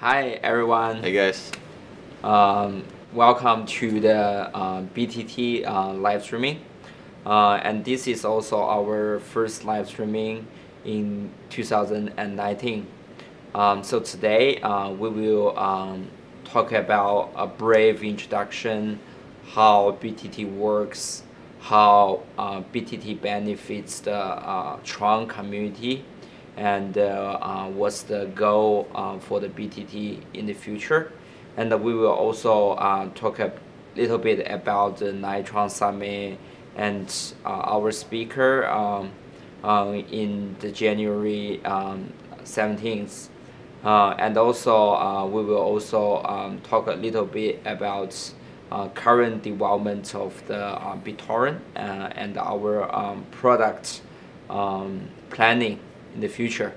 Hi everyone. Hey guys. Welcome to the BTT live streaming. And this is also our first live streaming in 2019. So today we will talk about a brief introduction, how BTT works, how BTT benefits the Tron community, and what's the goal for the BTT in the future. And we will also talk a little bit about the Nitron Summit and our speaker in the January 17th. And also we will also talk a little bit about current development of the BitTorrent and our product planning in the future.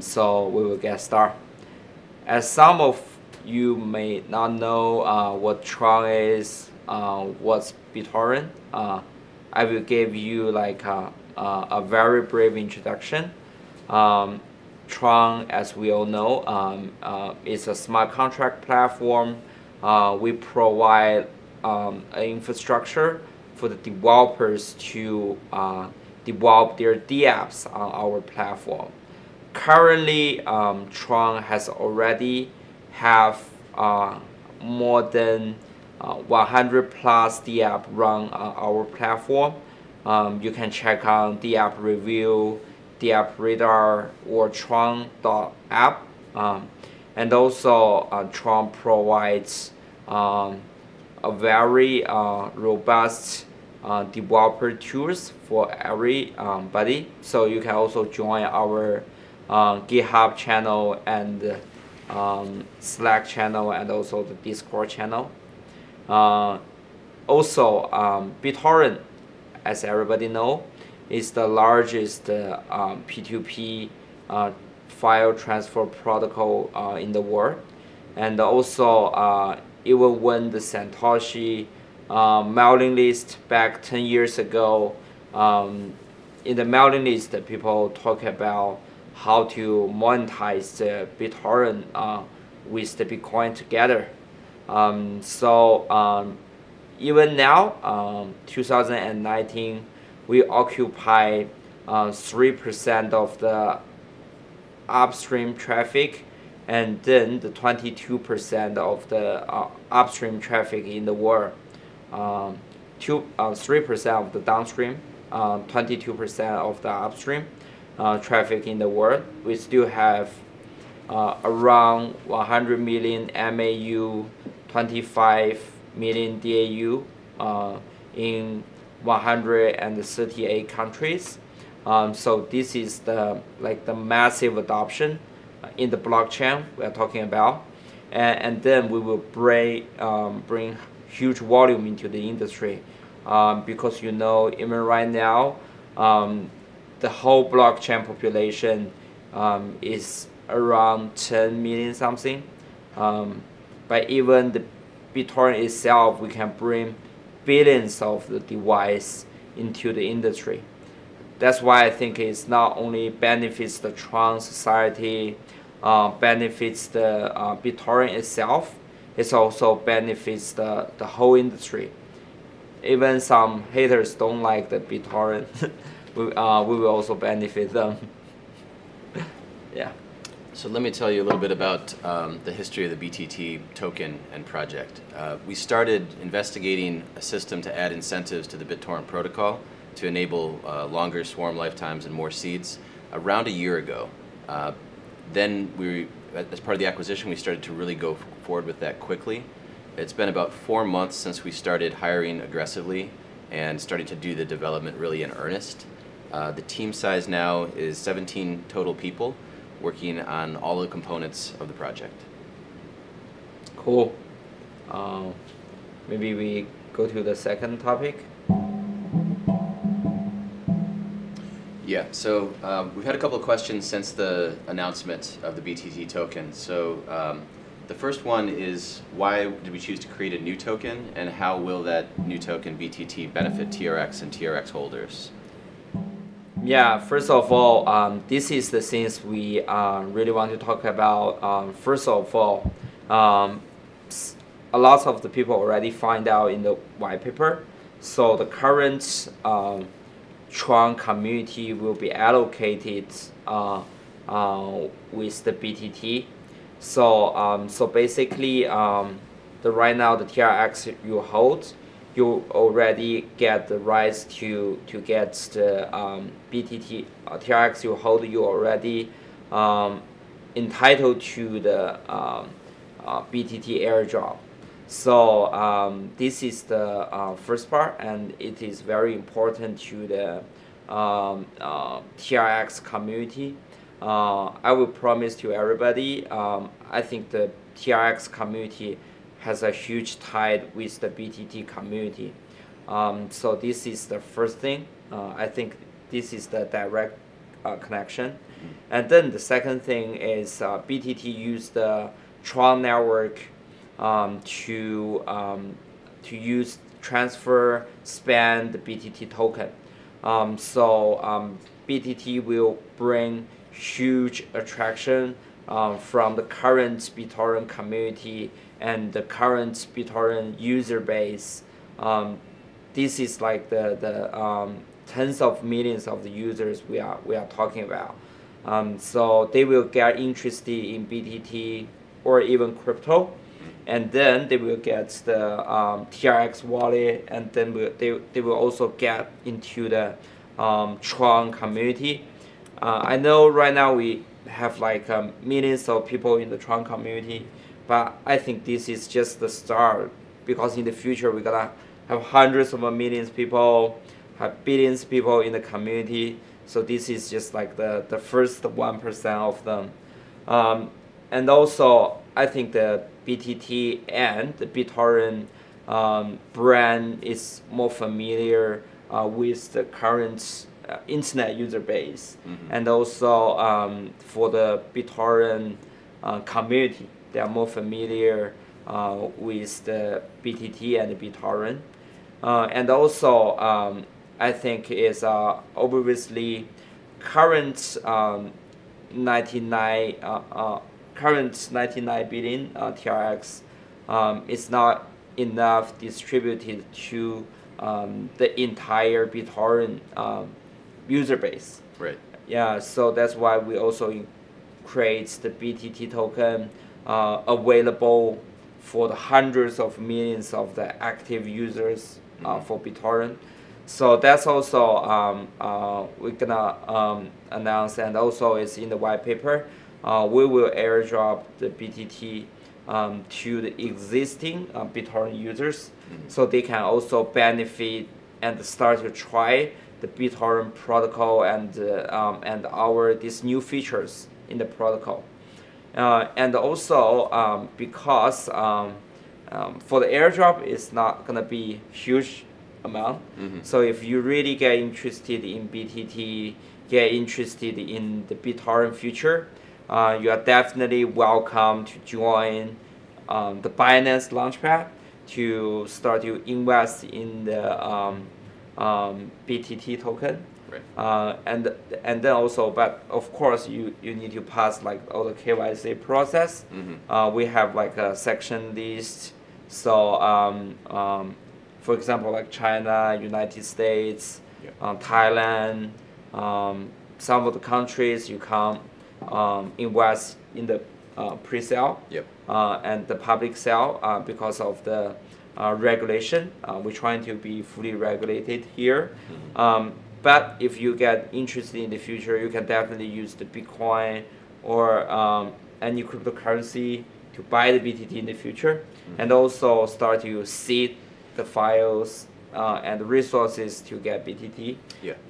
So we will get started. As some of you may not know what Tron is, what's BitTorrent, I will give you like a very brief introduction. Tron, as we all know, is a smart contract platform. We provide an infrastructure for the developers to develop their dApps on our platform. Currently, Tron has already have more than 100 plus dApp run on our platform. You can check out dApp review, dApp radar, or Tron.app. And also Tron provides a very robust developer tools for everybody. So you can also join our GitHub channel and Slack channel and also the Discord channel. Also, BitTorrent, as everybody know, is the largest P2P file transfer protocol in the world. And also, even when the Satoshi mailing list back 10 years ago, in the mailing list, people talk about how to monetize the BitTorrent with the Bitcoin together. Even now, 2019, we occupy 3% of the upstream traffic, and then the 22% of the upstream traffic in the world. 3% of the downstream, 22% of the upstream traffic in the world. We still have around 100 million MAU, 25 million DAU in 138 countries. So this is the massive adoption in the blockchain we are talking about, and then we will bring huge volume into the industry, because even right now the whole blockchain population is around 10 million something, but even the BitTorrent itself, we can bring billions of the device into the industry. That's why I think it's not only benefits the Tron society, benefits the BitTorrent itself, it also benefits the whole industry. Even some haters don't like the BitTorrent, we will also benefit them. Yeah. So let me tell you a little bit about the history of the BTT token and project. We started investigating a system to add incentives to the BitTorrent protocol to enable longer swarm lifetimes and more seeds around a year ago. Then as part of the acquisition, we started to really go forward with that quickly. It's been about 4 months since we started hiring aggressively and starting to do the development really in earnest. The team size now is 17 total people working on all the components of the project. Cool. Maybe we go to the second topic. Yeah, so we've had a couple of questions since the announcement of the BTT token. So the first one is, why did we choose to create a new token, and how will that new token BTT benefit TRX and TRX holders? Yeah, first of all, this is the things we really want to talk about. First of all, um, a lot of the people already find out in the white paper. So the current Tron community will be allocated with the BTT. So basically, right now the TRX you hold, you already get the rights to get the BTT TRX you hold. You already entitled to the BTT airdrop. So this is the first part, and it is very important to the TRX community. I will promise to everybody, I think the TRX community has a huge tie with the BTT community. So this is the first thing. I think this is the direct connection. And then the second thing is BTT used the Tron network to use transfer spend the BTT token. BTT will bring huge attraction from the current BitTorrent community and the current BitTorrent user base. This is like the tens of millions of the users we are talking about. So they will get interested in BTT or even crypto, and then they will get the TRX wallet, and then they will also get into the Tron community. I know right now we have like millions of people in the Tron community, but I think this is just the start, because in the future we're gonna have hundreds of millions of people, have billions of people in the community. So this is just like the first 1% of them. And also I think the BTT and the BitTorrent brand is more familiar with the current internet user base. And also for the BitTorrent community, they are more familiar with the BTT and the BitTorrent. And also I think is obviously current 99 billion TRX is not enough distributed to the entire BitTorrent user base. Right. Yeah, so that's why we also create the BTT token available for the hundreds of millions of the active users for BitTorrent. So that's also we're gonna announce, and also it's in the white paper. We will airdrop the BTT to the existing BitTorrent users, so they can also benefit and start to try the BitTorrent protocol and these new features in the protocol. And also because for the airdrop, it's not gonna be huge amount. So if you really get interested in BTT, get interested in the BitTorrent future, you are definitely welcome to join the Binance Launchpad to start to invest in the BTT token. Right. And then also, but of course you need to pass like all the KYC process. We have like a section list. So for example, like China, United States, Thailand, some of the countries you can invest in the pre-sale and the public sale because of the regulation. We're trying to be fully regulated here. But if you get interested in the future, you can definitely use the Bitcoin or any cryptocurrency to buy the BTT in the future, and also start to seed the files and the resources to get BTT.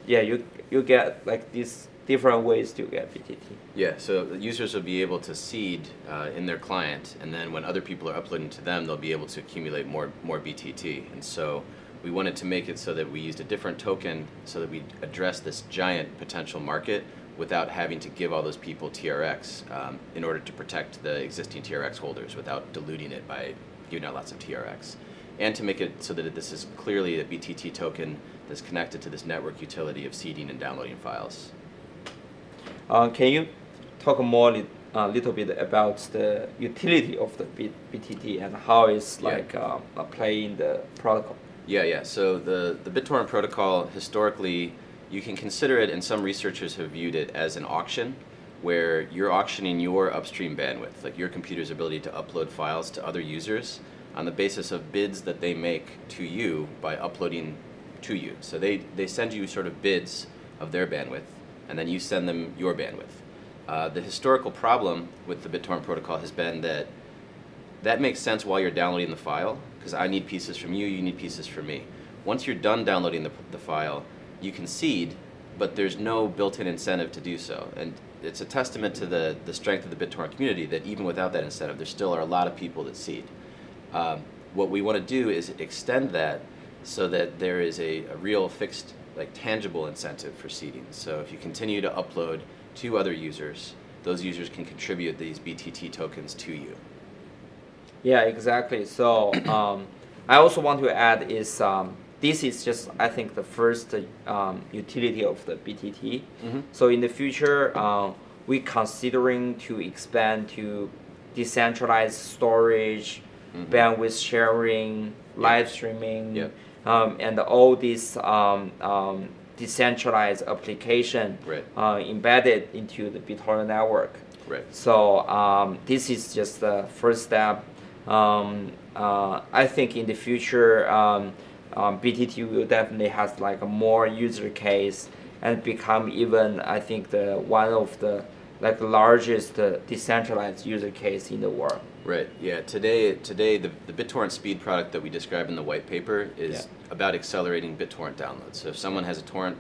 Yeah, you get like these different ways to get BTT. Yeah, so the users will be able to seed in their client, and then when other people are uploading to them, they'll be able to accumulate more BTT. And so we wanted to make it so that we used a different token so that we address this giant potential market without having to give all those people TRX in order to protect the existing TRX holders without diluting it by giving out lots of TRX. And to make it so that this is clearly a BTT token that's connected to this network utility of seeding and downloading files. Can you talk more a little bit about the utility of the BTT and how it's like playing the protocol? Yeah. So the BitTorrent protocol, historically, you can consider it, and some researchers have viewed it as an auction, where you're auctioning your upstream bandwidth, like your computer's ability to upload files to other users on the basis of bids that they make to you by uploading to you. So they send you sort of bids of their bandwidth, and then you send them your bandwidth. The historical problem with the BitTorrent protocol has been that makes sense while you're downloading the file, because I need pieces from you, you need pieces from me. Once you're done downloading the file, you can seed, but there's no built-in incentive to do so. And it's a testament to the strength of the BitTorrent community that even without that incentive, there still are a lot of people that seed. What we want to do is extend that so that there is a real fixed, like tangible incentive for seeding. So if you continue to upload to other users, those users can contribute these BTT tokens to you. Yeah, exactly. So I also want to add is this is just, I think, the first utility of the BTT. So in the future, we're considering to expand to decentralized storage, bandwidth sharing, live streaming, and all these decentralized application embedded into the BitTorrent network. So this is just the first step. I think in the future, BTT will definitely have like a more user case and become even, I think, the one of the like largest decentralized user case in the world. Right. Yeah. Today the BitTorrent Speed product that we describe in the white paper is about accelerating BitTorrent downloads. So if someone has a torrent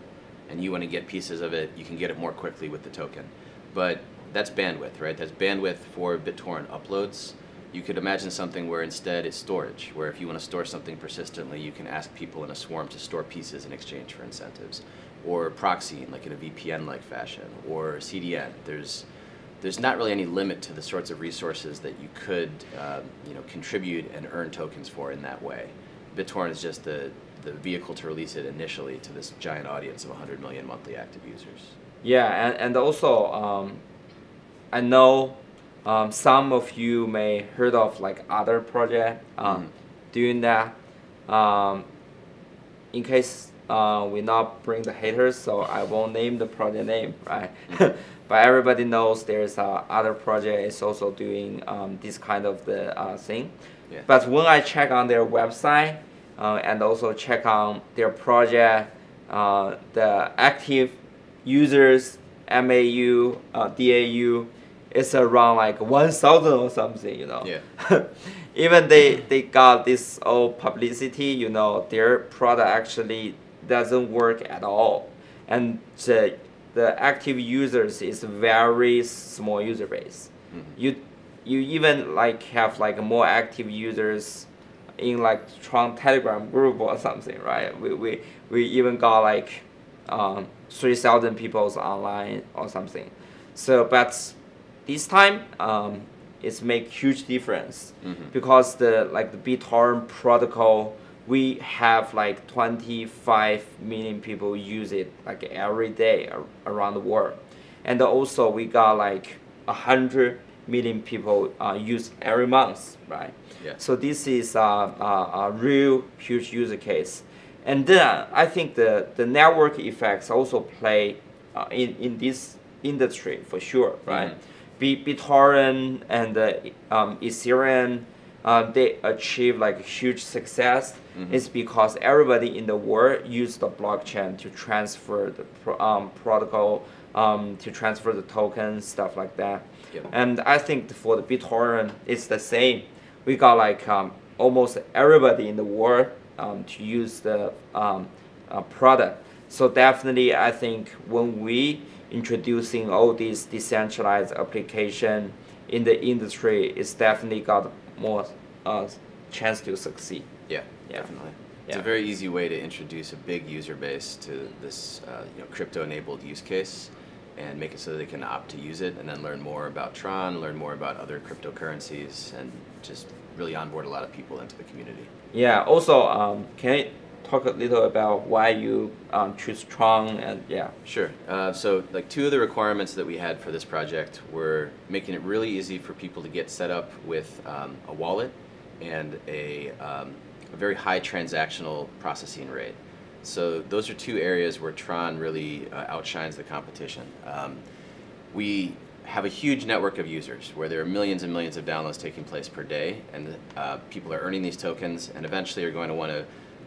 and you want to get pieces of it, you can get it more quickly with the token. But that's bandwidth, right? That's bandwidth for BitTorrent uploads. You could imagine something where instead it's storage, where if you want to store something persistently, you can ask people in a swarm to store pieces in exchange for incentives, or proxying, like in a VPN-like fashion, or CDN. There's not really any limit to the sorts of resources that you could contribute and earn tokens for in that way. BitTorrent is just the vehicle to release it initially to this giant audience of 100 million monthly active users. Yeah, and also I know some of you may heard of like other project doing that. In case we not bring the haters, so I won't name the project name, right? But everybody knows there's other project is also doing this kind of the thing. But when I check on their website and also check on their project, the active users, MAU, DAU, it's around like 1,000 or something, you know. Even they got this old publicity, you know, their product actually doesn't work at all, and the active users is very small user base. You even like have like more active users in like Tron Telegram group or something, right? We even got like 3,000 people online or something. So but this time it's make huge difference because the BitTorrent protocol, we have like 25 million people use it like every day around the world, and also we got like 100 million people use every month, right? So this is a real huge user case, and then I think the network effects also play in this industry for sure, right? BitTorrent and Ethereum, they achieve like huge success. It's because everybody in the world use the blockchain to transfer the protocol, to transfer the tokens, stuff like that. And I think for the BitTorrent, it's the same. We got like almost everybody in the world to use the product. So definitely, I think when we introducing all these decentralized application in the industry, it's definitely got more chance to succeed. Definitely. It's a very easy way to introduce a big user base to this crypto-enabled use case and make it so that they can opt to use it and then learn more about Tron, learn more about other cryptocurrencies, and just really onboard a lot of people into the community. Yeah, also can I talk a little about why you choose Tron and yeah. Sure. So like two of the requirements that we had for this project were making it really easy for people to get set up with a wallet and a very high transactional processing rate. So those are two areas where Tron really outshines the competition. We have a huge network of users where there are millions and millions of downloads taking place per day, and people are earning these tokens and eventually are going to want to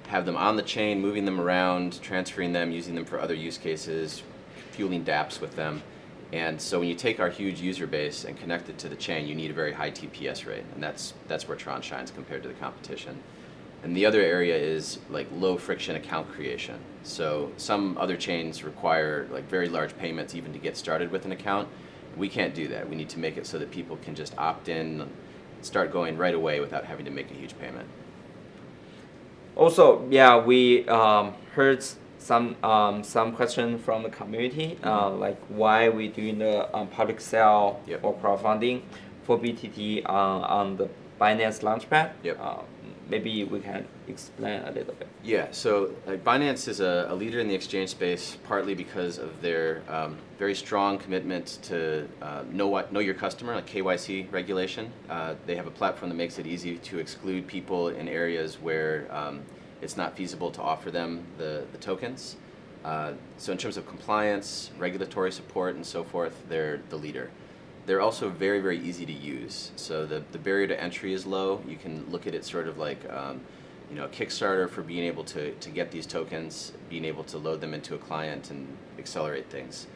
have them on the chain, moving them around, transferring them, using them for other use cases, fueling dApps with them. And so when you take our huge user base and connect it to the chain, you need a very high TPS rate, and that's where Tron shines compared to the competition. And the other area is like low friction account creation. So some other chains require like very large payments even to get started with an account. We can't do that. We need to make it so that people can just opt in, start going right away without having to make a huge payment. Also, yeah, we heard some question from the community, like why we doing the public sale Yep. or crowdfunding for BTT on the Binance Launchpad. Yep. Maybe we can explain a little bit. Yeah, so Binance is a leader in the exchange space partly because of their very strong commitment to know your customer, like KYC regulation. They have a platform that makes it easy to exclude people in areas where it's not feasible to offer them the tokens. So in terms of compliance, regulatory support, and so forth, they're the leader. They're also very, very easy to use. So the barrier to entry is low. You can look at it sort of like you know, a Kickstarter for being able to get these tokens, being able to load them into a client and accelerate things.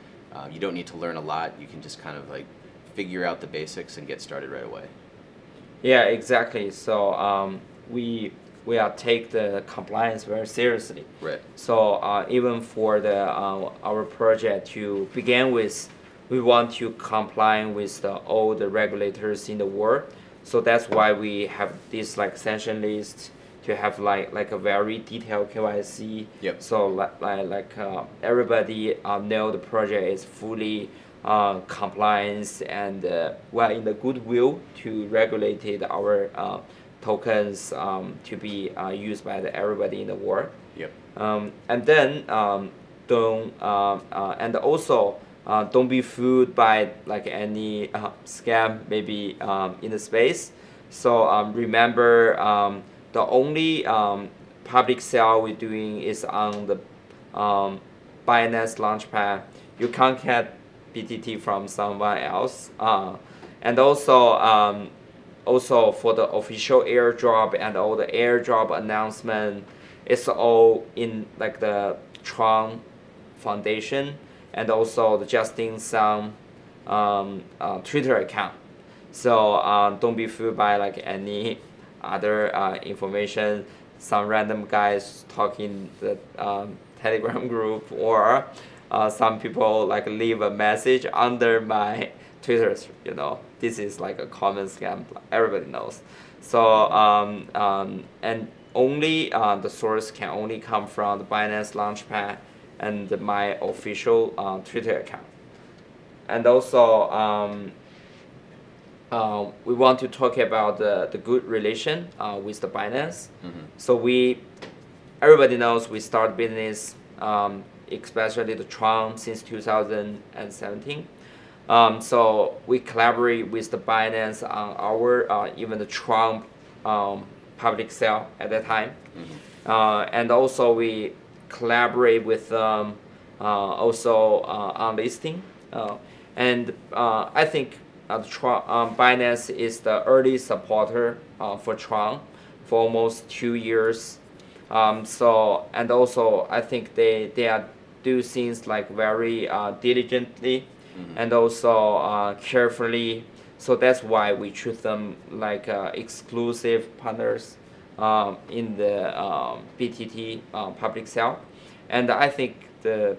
You don't need to learn a lot. You can just kind of like figure out the basics and get started right away. Yeah, exactly. So we take the compliance very seriously. Right. So even for the our project to begin with, we want to comply with all the regulators in the world. So that's why we have this like sanction list to have like a very detailed KYC. Yep. So like everybody know the project is fully compliance and we are in the goodwill to regulate our tokens to be used by everybody in the world. Yep. And then and also don't be fooled by like any scam maybe in the space. So remember the only public sale we're doing is on the Binance Launchpad. You can't get BTT from someone else. And also also for the official airdrop and all the airdrop announcement, it's all in like the Tron Foundation and also the Justin Sun Twitter account. So don't be fooled by like any other information, some random guys talking the Telegram group, or some people like leave a message under my Twitter. You know, this is like a common scam. Everybody knows. So and only the source can only come from the Binance Launchpad and my official Twitter account. And also we want to talk about the good relation with the Binance. So everybody knows we start business, especially the Tron, since 2017. So we collaborate with the Binance on our even the Tron public sale at that time. And also we collaborate with also on listing. And I think Binance is the early supporter for Tron for almost 2 years. So and also I think they are do things like very diligently and also carefully. So that's why we choose them like exclusive partners in the BTT public sale. And I think the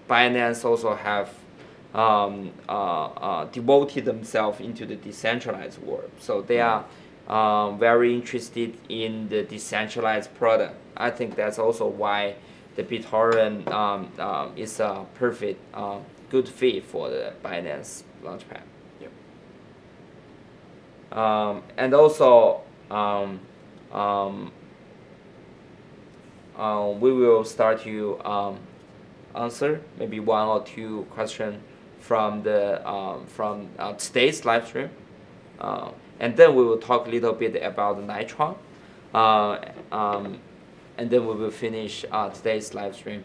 Binance also have devoted themselves into the decentralized world. So they are very interested in the decentralized product. I think that's also why the BitTorrent is a perfect good fit for the Binance Launchpad. Yep. And also we will start to answer maybe one or two questions from the today's live stream, and then we will talk a little bit about the Nitron, and then we will finish today's live stream.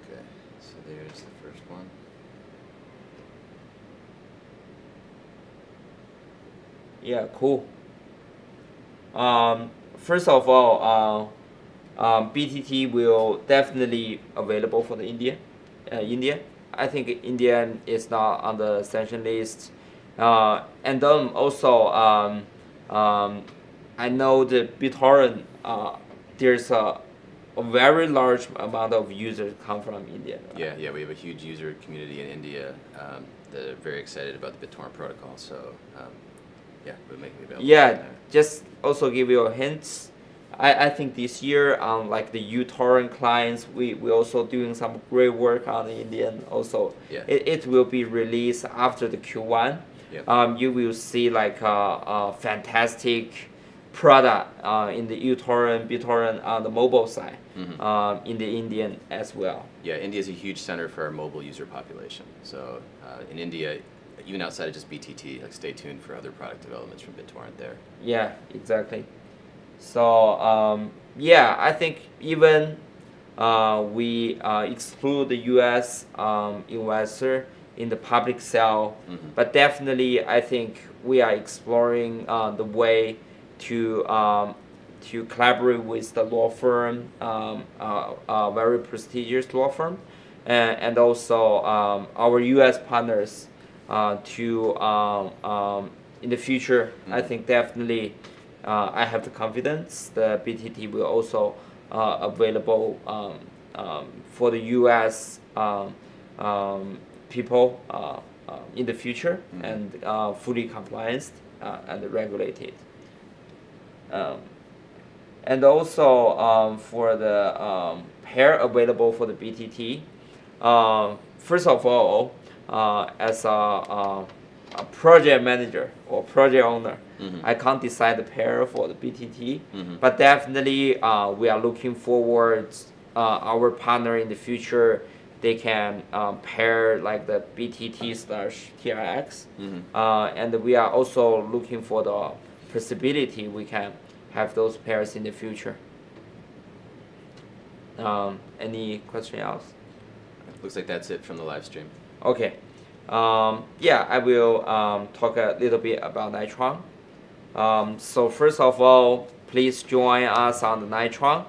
Okay, so there's the first one. Yeah, cool. First of all, BTT will definitely available for the India. I think India is not on the sanction list, and then also I know the BitTorrent. There's a very large amount of users come from India. Right? Yeah, we have a huge user community in India that are very excited about the BitTorrent protocol. So yeah, we'll make it available. Yeah, just also give you a hint. I think this year on like the uTorrent clients, we also doing some great work on the Indian also. Yeah. It will be released after the Q1. Yep. You will see like a fantastic product in the uTorrent, BitTorrent on the mobile side, in the Indian as well. Yeah, India is a huge center for our mobile user population. So in India, even outside of just BTT, like stay tuned for other product developments from BitTorrent there. Yeah, exactly. So yeah, I think even we exclude the U.S. Investor in the public sale, but definitely I think we are exploring the way to collaborate with the law firm, very prestigious law firm, and also our U.S. partners in the future. I think definitely. I have the confidence that BTT will also available for the U.S. People in the future and fully compliant and regulated. And also for the pair available for the BTT. First of all, as a project manager or project owner, I can't decide the pair for the BTT, but definitely we are looking forward our partner in the future. They can pair like the BTT/TRX, and we are also looking for the possibility we can have those pairs in the future. Any question else? Looks like that's it from the live stream. Okay. Yeah, I will talk a little bit about Nitron. So first of all, please join us on the Nitron.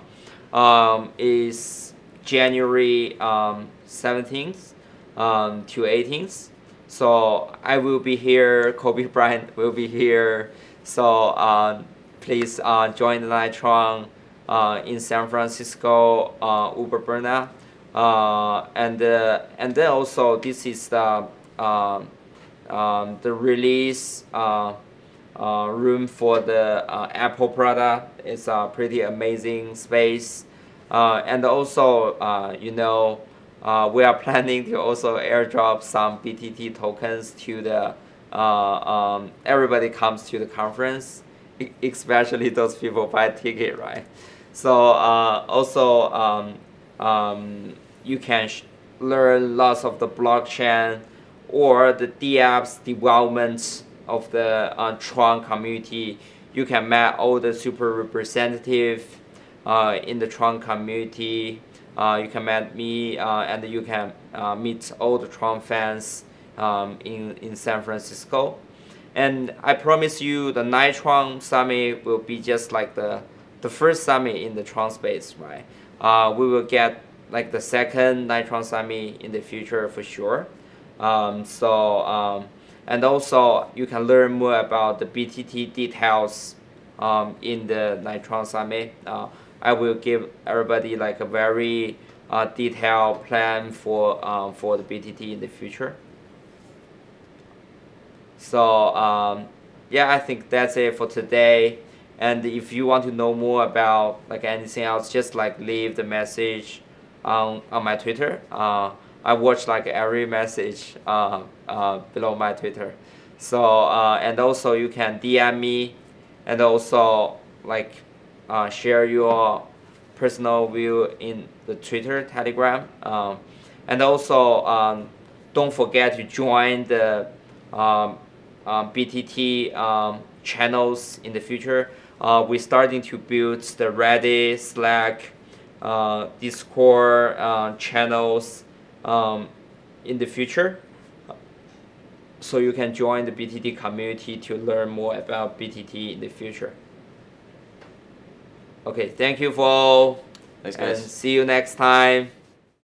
It's January 17th to 18th. So I will be here. Kobe Bryant will be here. So please join the Nitron in San Francisco, Uberberna. And then also this is the release room for the Apple product. It's a pretty amazing space, and also you know, we are planning to also airdrop some BTT tokens to the everybody comes to the conference, especially those people buy a ticket, right? So also you can learn lots of the blockchain or the dApps development of the Tron community. You can meet all the super representative in the Tron community. You can meet me and you can meet all the Tron fans in San Francisco. And I promise you the Nitron Summit will be just like the first summit in the Tron space, right? We will get like the second Nitron Summit in the future for sure. And also you can learn more about the BTT details in the Nitron Summit. I will give everybody like a very detailed plan for the BTT in the future. So yeah, I think that's it for today. And if you want to know more about like anything else, just like leave the message on my Twitter. I watch like every message below my Twitter. So and also you can DM me, and also like share your personal view in the Twitter, Telegram, and also don't forget to join the BTT channels in the future. We're starting to build the Reddit, Slack, Discord channels in the future. So you can join the BTT community to learn more about BTT in the future. Okay, thank you for all. Thanks, guys. And see you next time.